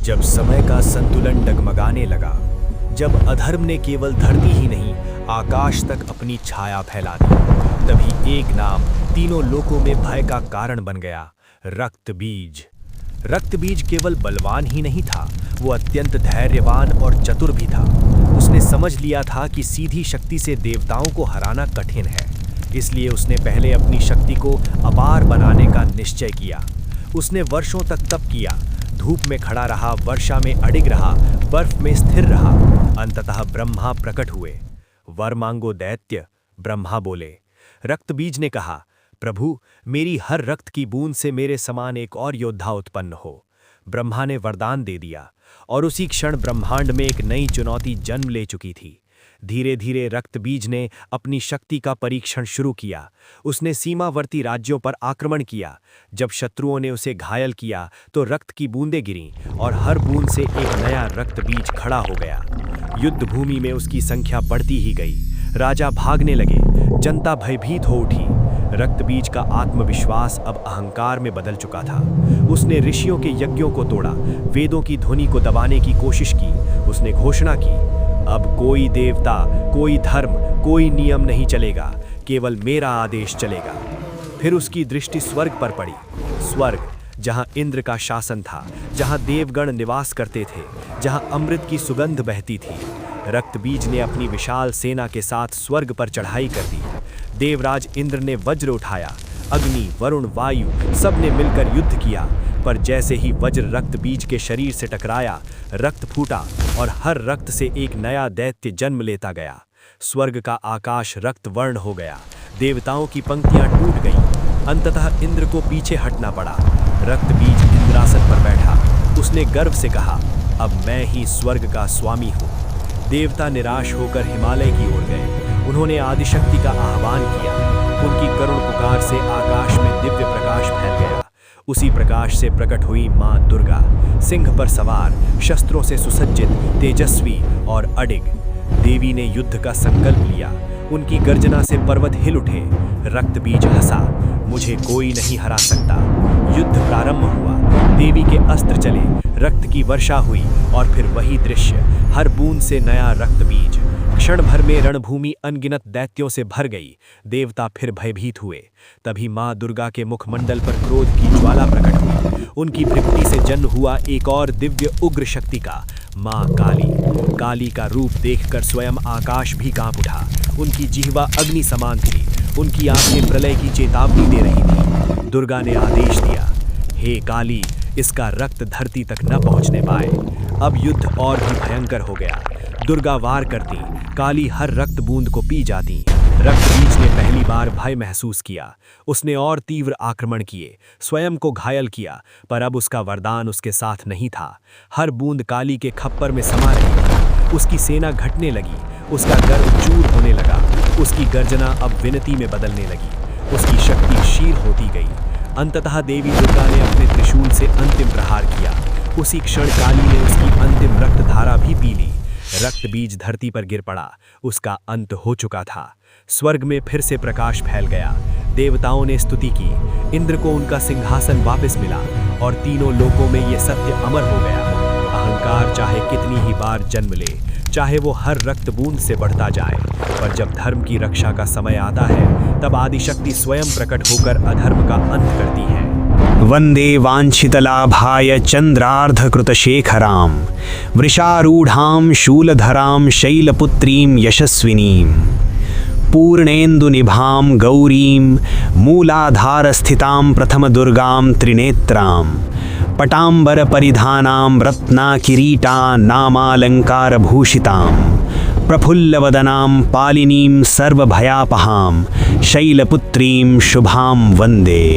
जब समय का संतुलन डगमगाने लगा, जब अधर्म ने केवल धरती ही नहीं आकाश तक अपनी छाया फैला दी, तभी एक नाम तीनों लोकों में भय का कारण बन गया, रक्तबीज। रक्तबीज केवल बलवान ही नहीं था, वो अत्यंत धैर्यवान और चतुर भी था। उसने समझ लिया था कि सीधी शक्ति से देवताओं को हराना कठिन है, इसलिए उसने पहले अपनी शक्ति को अपार बनाने का निश्चय किया। उसने वर्षों तक तप किया, धूप में खड़ा रहा, वर्षा में अडिग रहा, बर्फ में स्थिर रहा। अंततः ब्रह्मा प्रकट हुए। वर मांगो दैत्य, ब्रह्मा बोले। रक्तबीज ने कहा, प्रभु, मेरी हर रक्त की बूंद से मेरे समान एक और योद्धा उत्पन्न हो। ब्रह्मा ने वरदान दे दिया और उसी क्षण ब्रह्मांड में एक नई चुनौती जन्म ले चुकी थी। धीरे धीरे रक्तबीज ने अपनी शक्ति का परीक्षण शुरू किया। उसने सीमावर्ती राज्यों पर आक्रमण किया। जब शत्रुओं ने उसे घायल किया तो रक्त की बूंदें गिरीं और हर बूंद से एक नया रक्तबीज खड़ा हो गया। युद्ध भूमि में उसकी संख्या बढ़ती ही गई। राजा भागने लगे, जनता भयभीत हो उठी। रक्तबीज का आत्मविश्वास अब अहंकार में बदल चुका था। उसने ऋषियों के यज्ञों को तोड़ा, वेदों की ध्वनि को दबाने की कोशिश की। उसने घोषणा की, अब कोई देवता, कोई धर्म, कोई नियम नहीं चलेगा, केवल मेरा आदेश चलेगा। फिर उसकी दृष्टि स्वर्ग पर पड़ी। स्वर्ग, जहां इंद्र का शासन था, जहां देवगण निवास करते थे, जहां अमृत की सुगंध बहती थी। रक्तबीज ने अपनी विशाल सेना के साथ स्वर्ग पर चढ़ाई कर दी। देवराज इंद्र ने वज्र उठाया, अग्नि, वरुण, वायु सब ने मिलकर युद्ध किया। पर जैसे ही वज्र रक्तबीज के शरीर से टकराया, रक्त फूटा और हर रक्त से एक नया दैत्य जन्म लेता गया। स्वर्ग का आकाश रक्त वर्ण हो गया। देवताओं की पंक्तियां टूट गईं। अंततः इंद्र को पीछे हटना पड़ा। रक्तबीज इंद्रासन पर बैठा। उसने गर्व से कहा, अब मैं ही स्वर्ग का स्वामी हूँ। देवता निराश होकर हिमालय की ओर गए। उन्होंने आदिशक्ति का आह्वान किया। उनकी करुण पुकार से आकाश में दिव्य प्रकाश फैल गया। उसी प्रकाश से प्रकट हुई मां दुर्गा, सिंह पर सवार, शस्त्रों से सुसज्जित, तेजस्वी और अडिग। देवी ने युद्ध का संकल्प लिया। उनकी गर्जना से पर्वत हिल उठे। रक्तबीज हंसा, मुझे कोई नहीं हरा सकता। युद्ध प्रारंभ हुआ। देवी के अस्त्र चले, रक्त की वर्षा हुई और फिर वही दृश्य, हर बूंद से नया रक्तबीज। क्षण भर में रणभूमि अनगिनत दैत्यों से भर गई। देवता फिर भयभीत हुए। तभी मां दुर्गा के मुखमंडल पर क्रोध की ज्वाला प्रकट हुई। उनकी भृकुटी से जन्म हुआ एक और दिव्य उग्र शक्ति का, मां काली। काली का रूप देखकर स्वयं आकाश भी कांप उठा। उनकी जिह्वा अग्नि समान थी। उनकी आंखें प्रलय की चेतावनी दे रही थी। दुर्गा ने आदेश दिया, हे काली, इसका रक्त धरती तक न पहुंचने पाए। अब युद्ध और भी भयंकर हो गया। दुर्गा वार करती, काली हर रक्त बूंद को पी जाती। रक्तबीज ने पहली बार भय महसूस किया। उसने और तीव्र आक्रमण किए, स्वयं को घायल किया, पर अब उसका वरदान उसके साथ नहीं था। हर बूंद काली के खप्पर में समा रही थी। उसकी सेना घटने लगी। उसका गर्व चूर होने लगा। उसकी गर्जना अब विनती में बदलने लगी। उसकी शक्ति क्षीण होती गई। अंततः देवी दुर्गा ने अपने त्रिशूल से अंतिम प्रहार किया। उसी क्षण काली ने उसकी अंतिम रक्तधारा भी पी ली। रक्तबीज धरती पर गिर पड़ा। उसका अंत हो चुका था। स्वर्ग में फिर से प्रकाश फैल गया। देवताओं ने स्तुति की। इंद्र को उनका सिंहासन वापस मिला और तीनों लोकों में ये सत्य अमर हो गया। अहंकार चाहे कितनी ही बार जन्म ले, चाहे वो हर रक्त बूंद से बढ़ता जाए, पर जब धर्म की रक्षा का समय आता है, तब आदिशक्ति स्वयं प्रकट होकर अधर्म का अंत करती है। वंदे वांछितलाभाय चंद्रार्धकृतशेखरां वृषारूढ़ां शूलधरां शैलपुत्रीं यशस्विनीं पूर्णेन्दुनिभां गौरीं मूलाधारस्थितां प्रथमदुर्गां त्रिनेत्रां पटाम्बरपरिधानां रत्नाकिरीटा नामालङ्कारभूषितां प्रफुल्लवदनां पालिनीं सर्वभयापहां शैलपुत्रीं शुभां वन्दे।